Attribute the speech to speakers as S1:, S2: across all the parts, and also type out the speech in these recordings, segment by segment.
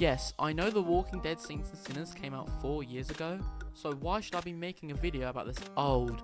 S1: Yes, I know The Walking Dead Saints and Sinners came out 4 years ago, so why should I be making a video about this old,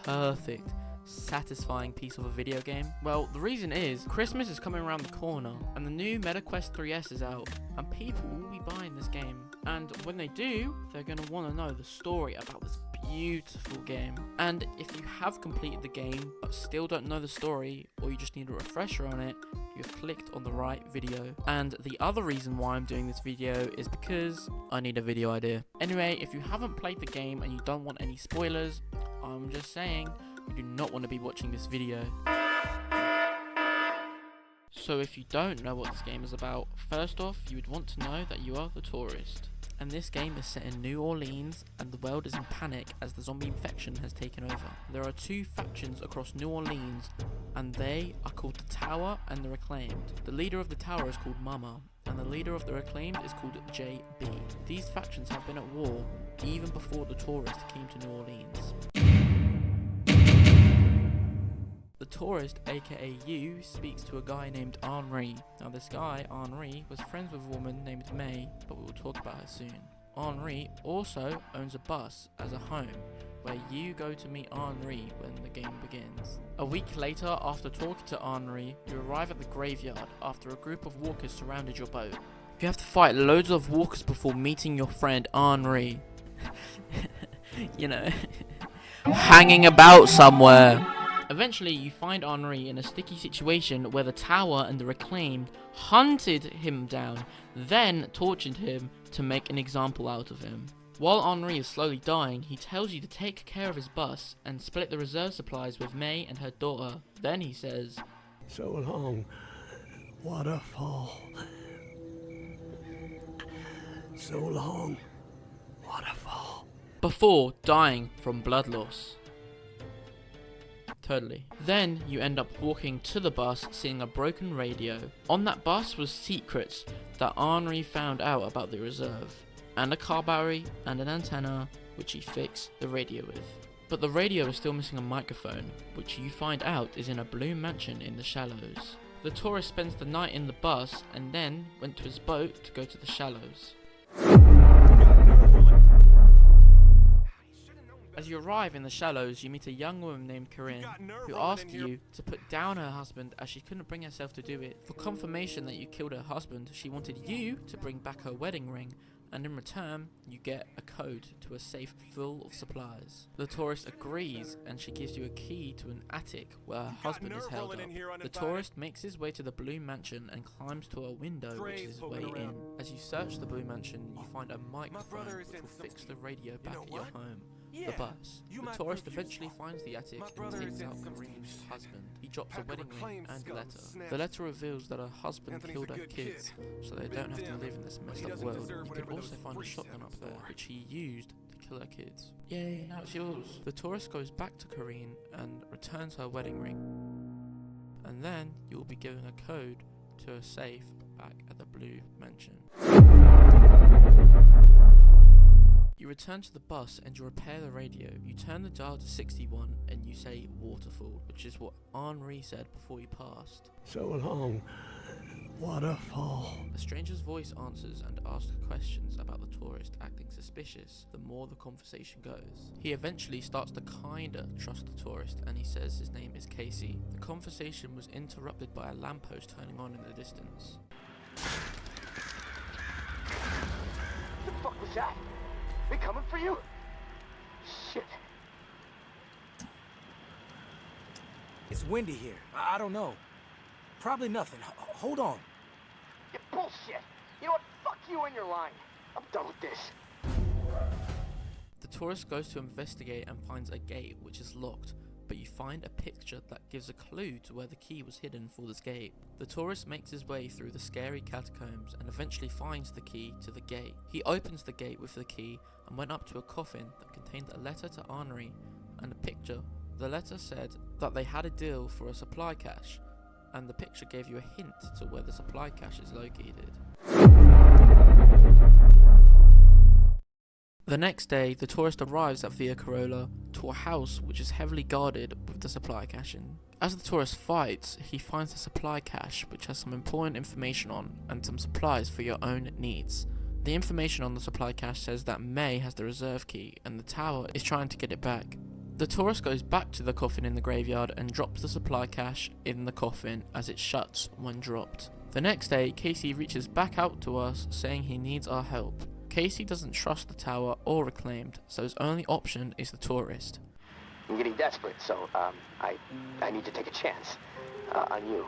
S1: perfect, satisfying piece of a video game? Well, the reason is, Christmas is coming around the corner, and the new MetaQuest 3S is out, and people will be buying this game. And when they do, they're going to want to know the story about this beautiful game. And if you have completed the game, but still don't know the story, or you just need a refresher on it, you've clicked on the right video. And the other reason why I'm doing this video is because I need a video idea. Anyway, if you haven't played the game and you don't want any spoilers, I'm just saying, you do not want to be watching this video. So if you don't know what this game is about, first off, you would want to know that you are the tourist. And this game is set in New Orleans, and the world is in panic as the zombie infection has taken over. There are two factions across New Orleans, and they are called the Tower and the Reclaimed. The leader of the Tower is called Mama, and the leader of the Reclaimed is called JB. These factions have been at war even before the tourist came to New Orleans. The tourist, aka you, speaks to a guy named Henri. Now this guy, Henri, was friends with a woman named May, but we will talk about her soon. Henri also owns a bus as a home, where you go to meet Henri when the game begins. A week later, after talking to Henri, you arrive at the graveyard after a group of walkers surrounded your boat. You have to fight loads of walkers before meeting your friend Henri. You know, hanging about somewhere. Eventually, you find Henri in a sticky situation where the Tower and the Reclaimed hunted him down, then tortured him to make an example out of him. While Henri is slowly dying, he tells you to take care of his bus and split the reserve supplies with May and her daughter. Then he says,
S2: "So long, waterfall. So long, waterfall."
S1: before dying from blood loss. Totally. Then you end up walking to the bus, seeing a broken radio. On that bus was secrets that Henri found out about the reserve, and a car battery and an antenna which he fixed the radio with. But the radio is still missing a microphone, which you find out is in a blue mansion in the shallows. The tourist spends the night in the bus and then went to his boat to go to the shallows. As you arrive in the shallows, you meet a young woman named Corinne, who asks you to put down her husband as she couldn't bring herself to do it. For confirmation that you killed her husband, she wanted you to bring back her wedding ring, and in return, you get a code to a safe full of supplies. The tourist agrees, and she gives you a key to an attic where her husband is held up. The tourist makes his way to the Blue Mansion and climbs to a window, which is his way in. As you search the Blue Mansion, you find a microphone which will fix the radio back at your home. The bus. The tourist eventually finds the attic and takes out Corinne's husband. He drops a wedding ring and a letter. The letter reveals that her husband killed her kids, so they don't have to live in this messed up world. You could also find a shotgun up there, which he used to kill her kids. Yay, now it's yours. The tourist goes back to Corinne and returns her wedding ring. And then you will be given a code to a safe back at the Blue Mansion. You return to the bus and you repair the radio. You turn the dial to 61 and you say waterfall, which is what Henri said before he passed.
S2: So long, waterfall.
S1: A stranger's voice answers and asks questions about the tourist acting suspicious the more the conversation goes. He eventually starts to kinda trust the tourist and he says his name is Casey. The conversation was interrupted by a lamppost turning on in the distance.
S3: What the fuck was that? They coming for you? Shit.
S4: It's windy here. I don't know. Probably nothing. Hold on.
S3: You bullshit. You know what? Fuck you and your line. I'm done with this.
S1: The tourist goes to investigate and finds a gate which is locked, but you find a picture that gives a clue to where the key was hidden for this gate. The tourist makes his way through the scary catacombs and eventually finds the key to the gate. He opens the gate with the key and went up to a coffin that contained a letter to Henri and a picture. The letter said that they had a deal for a supply cache, and the picture gave you a hint to where the supply cache is located. The next day, the tourist arrives at Via Corolla to a house which is heavily guarded with the supply cache in. As the tourist fights, he finds the supply cache which has some important information on and some supplies for your own needs. The information on the supply cache says that May has the reserve key and the tower is trying to get it back. The tourist goes back to the coffin in the graveyard and drops the supply cache in the coffin as it shuts when dropped. The next day, Casey reaches back out to us saying he needs our help. Casey doesn't trust the tower or Reclaimed, so his only option is the tourist.
S3: I'm getting desperate, so I need to take a chance on you.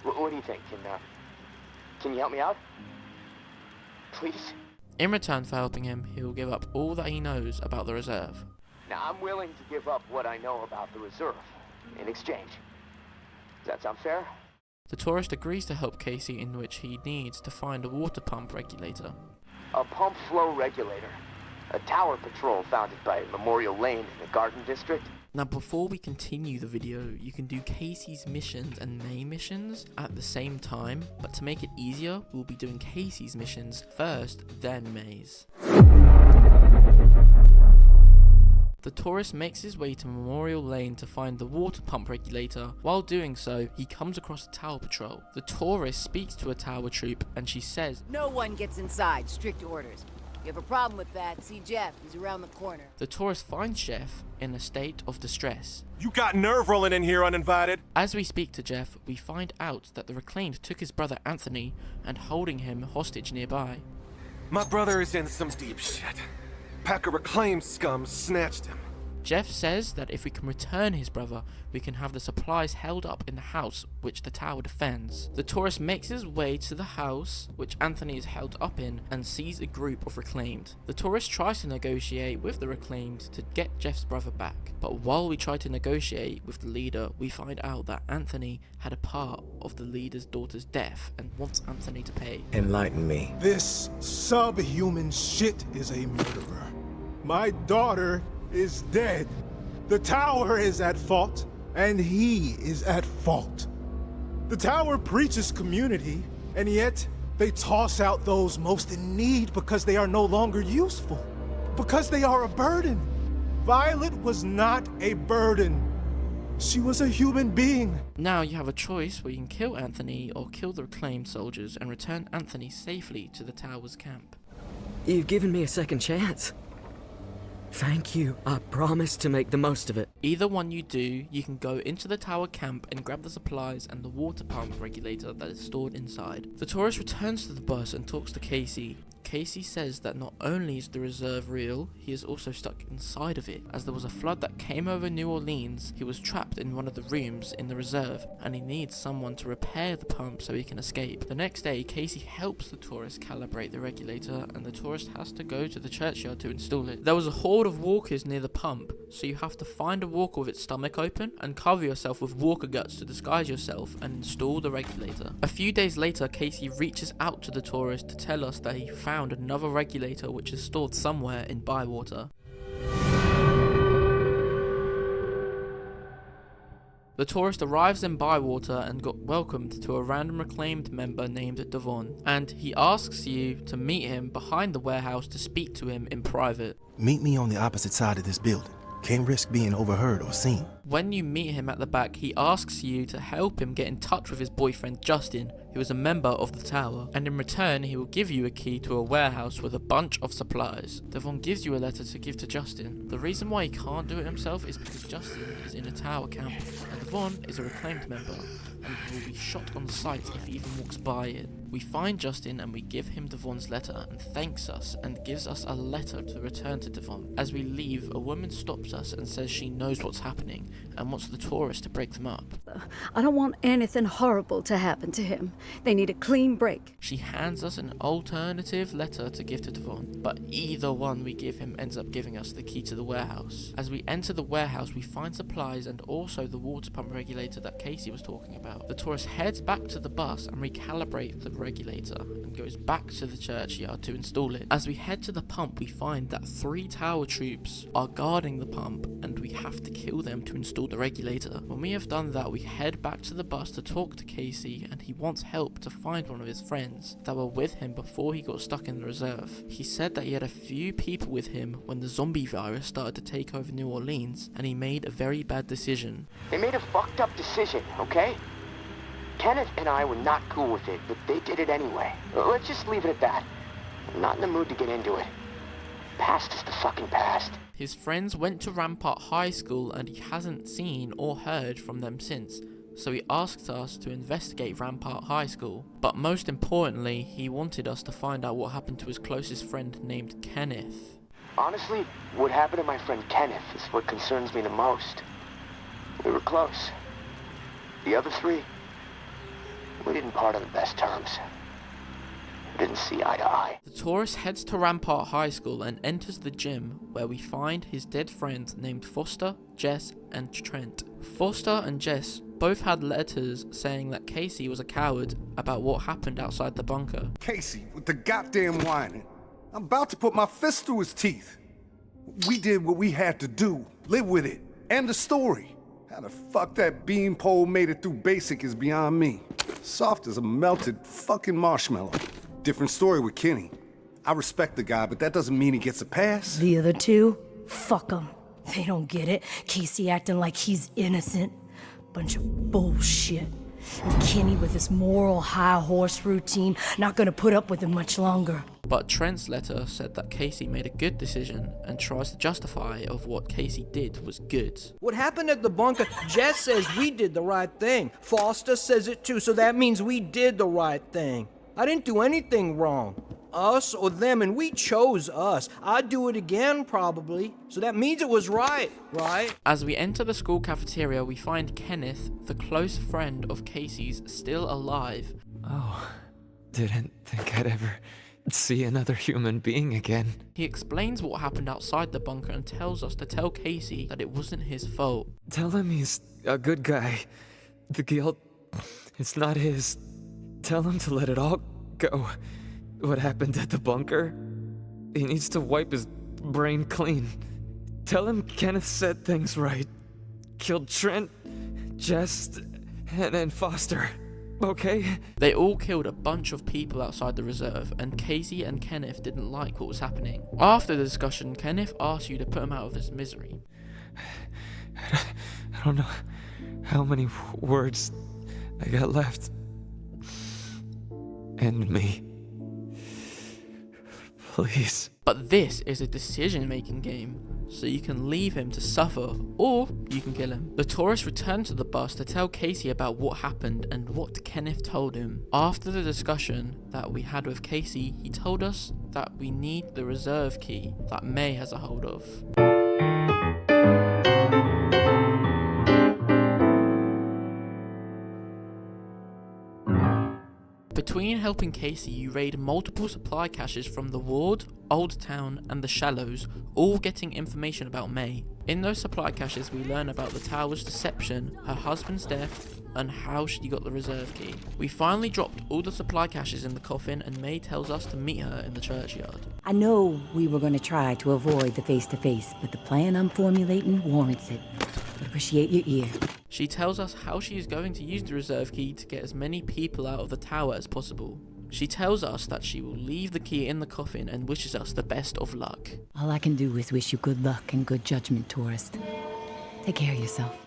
S3: What do you think? Can you help me out? Please?
S1: In return for helping him, he will give up all that he knows about the reserve.
S3: Now, I'm willing to give up what I know about the reserve in exchange. Does that sound fair?
S1: The tourist agrees to help Casey, in which he needs to find a water pump regulator.
S3: A pump flow regulator. A tower patrol founded by Memorial Lane in the Garden District.
S1: Now before we continue the video, you can do Casey's missions and May missions at the same time, but to make it easier, we'll be doing Casey's missions first, then May's. The tourist makes his way to Memorial Lane to find the water pump regulator. While doing so, he comes across a tower patrol. The tourist speaks to a tower troop and she says,
S5: "No one gets inside, strict orders. If you have a problem with that, see Jeff, he's around the corner."
S1: The tourist finds Jeff in a state of distress.
S6: You got nerve rolling in here uninvited.
S1: As we speak to Jeff, we find out that the Reclaimed took his brother Anthony and holding him hostage nearby.
S6: My brother is in some deep shit. Pack of Reclaimed scum snatched him.
S1: Jeff says that if we can return his brother, we can have the supplies held up in the house which the tower defends. The tourist makes his way to the house which Anthony is held up in and sees a group of Reclaimed. The tourist tries to negotiate with the Reclaimed to get Jeff's brother back, but while we try to negotiate with the leader, we find out that Anthony had a part of the leader's daughter's death and wants Anthony to pay.
S7: Enlighten me.
S8: This subhuman shit is a murderer. My daughter is dead. The tower is at fault, and he is at fault. The tower preaches community, and yet they toss out those most in need because they are no longer useful, because they are a burden. Violet was not a burden. She was a human being.
S1: Now you have a choice where you can kill Anthony or kill the Reclaimed soldiers and return Anthony safely to the tower's camp.
S7: You've given me a second chance. Thank you. I promise to make the most of it.
S1: Either one you do, you can go into the tower camp and grab the supplies and the water pump regulator that is stored inside. The tourist returns to the bus and talks to Casey. Casey says that not only is the reserve real, he is also stuck inside of it. As there was a flood that came over New Orleans, he was trapped in one of the rooms in the reserve and he needs someone to repair the pump so he can escape. The next day, Casey helps the tourist calibrate the regulator and the tourist has to go to the churchyard to install it. There was a horde of walkers near the pump, so you have to find a walker with its stomach open and cover yourself with walker guts to disguise yourself and install the regulator. A few days later, Casey reaches out to the tourist to tell us that he found another regulator which is stored somewhere in Bywater. The tourist arrives in Bywater and got welcomed to a random Reclaimed member named Devon, and he asks you to meet him behind the warehouse to speak to him in private.
S9: Meet me on the opposite side of this building. Can't risk being overheard or seen.
S1: When you meet him at the back, he asks you to help him get in touch with his boyfriend Justin, who is a member of the tower, and in return he will give you a key to a warehouse with a bunch of supplies. Devon gives you a letter to give to Justin. The reason why he can't do it himself is because Justin is in a tower camp, and Devon is a Reclaimed member, and will be shot on sight if he even walks by it. We find Justin and we give him Devon's letter and thanks us and gives us a letter to return to Devon. As we leave, a woman stops us and says she knows what's happening and wants the tourist to break them up.
S10: I don't want anything horrible to happen to him. They need a clean break.
S1: She hands us an alternative letter to give to Devon, but either one we give him ends up giving us the key to the warehouse. As we enter the warehouse, we find supplies and also the water pump regulator that Casey was talking about. The tourist heads back to the bus and recalibrates the regulator and goes back to the churchyard to install it. As we head to the pump, we find that 3 tower troops are guarding the pump and we have to kill them to install the regulator. When we have done that, we head back to the bus to talk to Casey and he wants help to find one of his friends that were with him before he got stuck in the reserve. He said that he had a few people with him when the zombie virus started to take over New Orleans, and he made a very bad decision.
S3: They made a fucked up decision, okay? Kenneth and I were not cool with it, but they did it anyway. Let's just leave it at that. I'm not in the mood to get into it. Past is the fucking past.
S1: His friends went to Rampart High School and he hasn't seen or heard from them since, so he asked us to investigate Rampart High School. But most importantly, he wanted us to find out what happened to his closest friend named Kenneth.
S3: Honestly, what happened to my friend Kenneth is what concerns me the most. We were close. The other three, we didn't part on the best terms. We didn't see eye to eye.
S1: The tourist heads to Rampart High School and enters the gym, where we find his dead friends named Foster, Jess, and Trent. Foster and Jess both had letters saying that Casey was a coward about what happened outside the bunker.
S11: Casey, with the goddamn whining. I'm about to put my fist through his teeth. We did what we had to do. Live with it. End the story. How the fuck that beanpole made it through basic is beyond me. Soft as a melted fucking marshmallow. Different story with Kenny. I respect the guy, but that doesn't mean he gets a pass.
S12: The other two? Fuck them. They don't get it. Casey acting like he's innocent. Bunch of bullshit. And Kenny with his moral high horse routine, not gonna put up with him much longer.
S1: But Trent's letter said that Casey made a good decision and tries to justify of what Casey did was good.
S13: What happened at the bunker, Jess says we did the right thing. Foster says it too, so that means we did the right thing. I didn't do anything wrong. Us or them, and we chose us. I'd do it again, probably. So that means it was right, right?
S1: As we enter the school cafeteria, we find Kenneth, the close friend of Casey's, still alive.
S7: Oh, didn't think I'd ever see another human being again.
S1: He explains what happened outside the bunker and tells us to tell Casey that it wasn't his fault.
S7: Tell him he's a good guy. The guilt, it's not his. Tell him to let it all go. What happened at the bunker? He needs to wipe his brain clean. Tell him Kenneth said things right. Killed Trent, Jess, and Foster. Okay?
S1: They all killed a bunch of people outside the reserve, and Casey and Kenneth didn't like what was happening. After the discussion, Kenneth asked you to put him out of his misery.
S7: I don't know how many words I got left. End me. Please.
S1: But this is a decision-making game, so you can leave him to suffer, or you can kill him. The tourist returned to the bus to tell Casey about what happened and what Kenneth told him. After the discussion that we had with Casey, he told us that we need the reserve key that May has a hold of. Between helping Casey, you raid multiple supply caches from the Ward, Old Town, and the Shallows, all getting information about May. In those supply caches, we learn about the tower's deception, her husband's death, and how she got the reserve key. We finally dropped all the supply caches in the coffin, and May tells us to meet her in the churchyard.
S14: I know we were going to try to avoid the face-to-face, but the plan I'm formulating warrants it. I appreciate your ear.
S1: She tells us how she is going to use the reserve key to get as many people out of the tower as possible. She tells us that she will leave the key in the coffin and wishes us the best of luck.
S14: All I can do is wish you good luck and good judgment, tourist. Take care of yourself.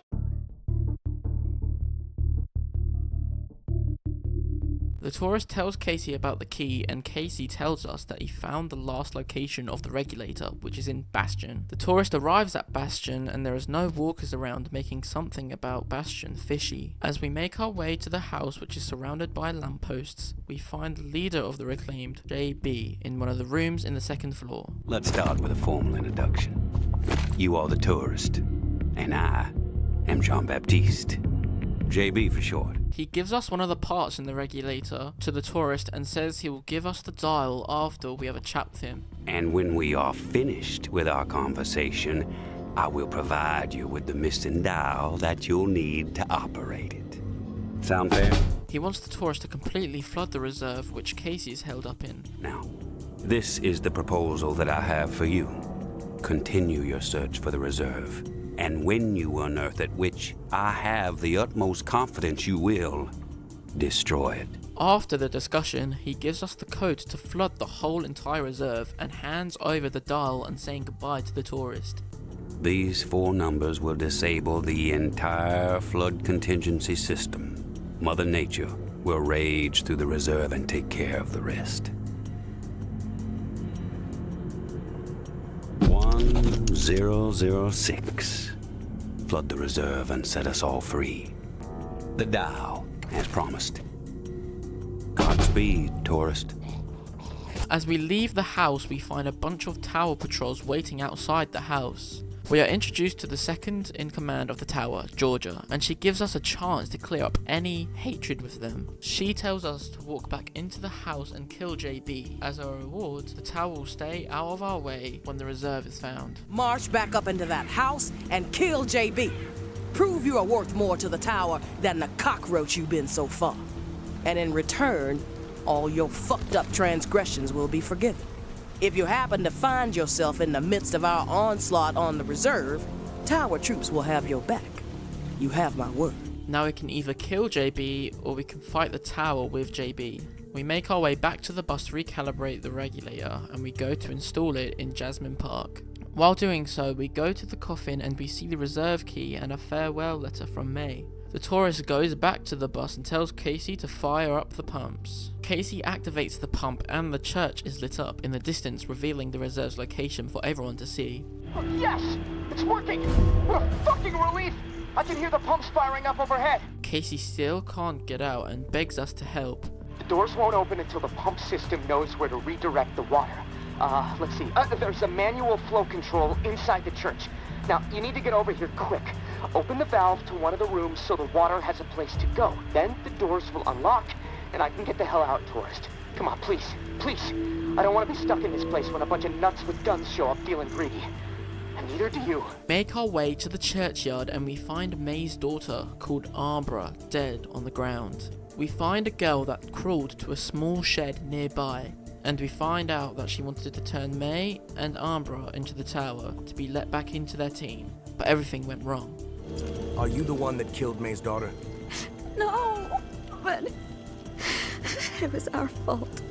S1: The tourist tells Casey about the key, and Casey tells us that he found the last location of the regulator, which is in Bastion. The tourist arrives at Bastion, and there is no walkers around, making something about Bastion fishy. As we make our way to the house, which is surrounded by lampposts, we find the leader of the reclaimed, JB, in one of the rooms in the second floor.
S15: Let's start with a formal introduction. You are the tourist, and I am Jean-Baptiste. JB for short.
S1: He gives us one of the parts in the regulator to the tourist and says he will give us the dial after we have a chat with him.
S15: And when we are finished with our conversation, I will provide you with the missing dial that you'll need to operate it. Sound fair?
S1: He wants the tourist to completely flood the reserve, which Casey is held up in.
S15: Now, this is the proposal that I have for you. Continue your search for the reserve. And when you unearth it, which I have the utmost confidence you will, destroy it.
S1: After the discussion, he gives us the code to flood the whole entire reserve and hands over the dial and saying goodbye to the tourist.
S15: These 4 numbers will disable the entire flood contingency system. Mother Nature will rage through the reserve and take care of the rest. 1006. Flood the reserve and set us all free. The dial, as promised. Godspeed, tourist.
S1: As we leave the house, we find a bunch of tower patrols waiting outside the house. We are introduced to the second in command of the tower, Georgia, and she gives us a chance to clear up any hatred with them. She tells us to walk back into the house and kill JB. As a reward, the tower will stay out of our way when the reserve is found.
S16: March back up into that house and kill JB. Prove you are worth more to the tower than the cockroach you've been so far. And in return, all your fucked up transgressions will be forgiven. If you happen to find yourself in the midst of our onslaught on the reserve, tower troops will have your back. You have my word.
S1: Now we can either kill JB or we can fight the tower with JB. We make our way back to the bus to recalibrate the regulator and we go to install it in Jasmine Park. While doing so, we go to the coffin and we see the reserve key and a farewell letter from May. The tourist goes back to the bus and tells Casey to fire up the pumps. Casey activates the pump and the church is lit up in the distance, revealing the reserve's location for everyone to see.
S3: Oh, yes! It's working! What a fucking relief! I can hear the pumps firing up overhead.
S1: Casey still can't get out and begs us to help.
S3: The doors won't open until the pump system knows where to redirect the water. Let's see. There's a manual flow control inside the church. Now, you need to get over here quick. Open the valve to one of the rooms so the water has a place to go. Then the doors will unlock, and I can get the hell out, tourist. Come on, please, please. I don't want to be stuck in this place when a bunch of nuts with guns show up feeling greedy. And neither do you.
S1: Make our way to the churchyard and we find May's daughter, called Ambra, dead on the ground. We find a girl that crawled to a small shed nearby, and we find out that she wanted to turn May and Ambra into the tower to be let back into their team, but everything went wrong.
S4: Are you the one that killed May's daughter?
S10: No, but it was our fault.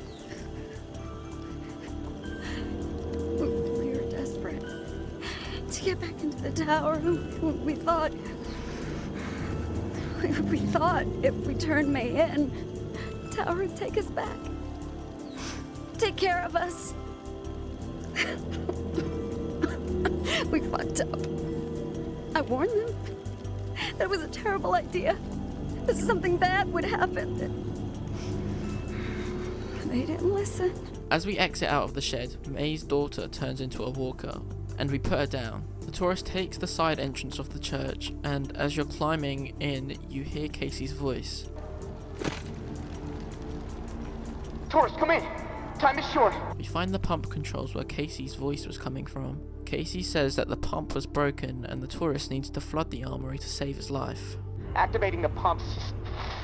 S10: We were desperate to get back into the tower. We thought if we turned May in, the tower would take us back. Take care of us. We fucked up. I warned them. That was a terrible idea. That something bad would happen. They didn't listen.
S1: As we exit out of the shed, May's daughter turns into a walker, and we put her down. The tourist takes the side entrance of the church, and as you're climbing in, you hear Casey's voice.
S3: Tourist, come in. Time is short.
S1: We find the pump controls where Casey's voice was coming from. Casey says that the pump was broken and the tourist needs to flood the armory to save his life.
S3: Activating the pumps just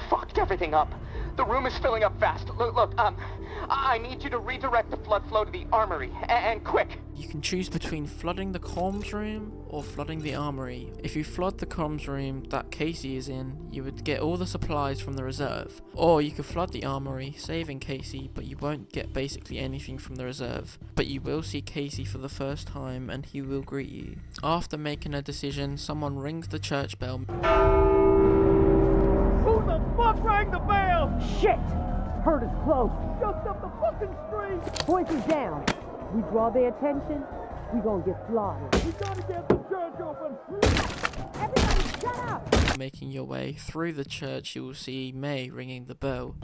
S3: fucked everything up. The room is filling up fast. Look, I need you to redirect the flood flow to the armory, and quick.
S1: You can choose between flooding the comms room or flooding the armory. If you flood the comms room that Casey is in, you would get all the supplies from the reserve. Or you could flood the armory, saving Casey, but you won't get basically anything from the reserve. But you will see Casey for the first time and he will greet you. After making a decision, someone rings the church bell.
S17: Who the fuck rang the bell?
S18: Shit! Heard us close.
S17: Just up the fucking street.
S18: Voices down. We draw their attention, we gonna get slaughtered.
S17: We gotta get the church open.
S18: Everybody shut up!
S1: Making your way through the church, you will see May ringing the bell.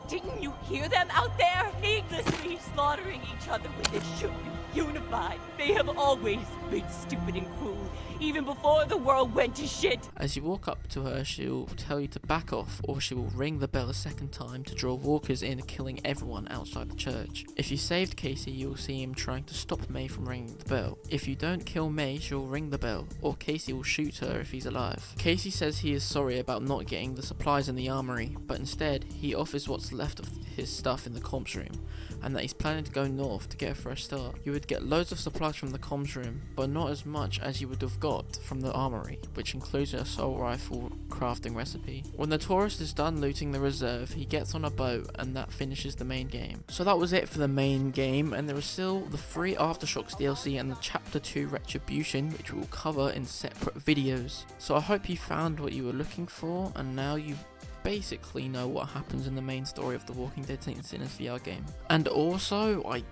S19: Didn't you hear them out there? Needlessly slaughtering each other when they should be unified. They have always been stupid and cruel, even before the world went to shit.
S1: As you walk up to her, she'll tell you to back off, or she will ring the bell a second time to draw walkers in, killing everyone outside the church. If you saved Casey, you'll see him trying to stop May from ringing the bell. If you don't kill May, she'll ring the bell, or Casey will shoot her if he's alive. Casey says he is sorry about not getting the supplies in the armory, but instead, he offers what's left of his stuff in the comms room, and that he's planning to go north to get a fresh start. You would get loads of supplies from the comms room, but not as much as you would have got from the armory, which includes an assault rifle crafting recipe. When the tourist is done looting the reserve, he gets on a boat, and that finishes the main game. So that was it for the main game, and there is still the free Aftershocks DLC and the Chapter 2 Retribution, which we will cover in separate videos. So I hope you found what you were looking for, and now you basically know what happens in the main story of the Walking Dead Saints Sinners VR game. And also, I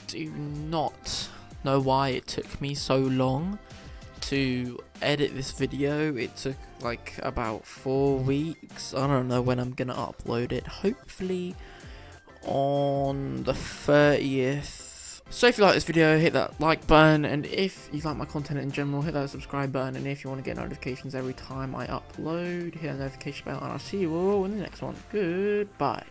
S1: do not know why it took me so long to edit this video. It took like about 4 weeks. I don't know when I'm gonna upload it. Hopefully on the 30th. So if you like this video, hit that like button, and if you like my content in general, hit that subscribe button, and if you want to get notifications every time I upload, hit that notification bell, and I'll see you all in the next one. Goodbye.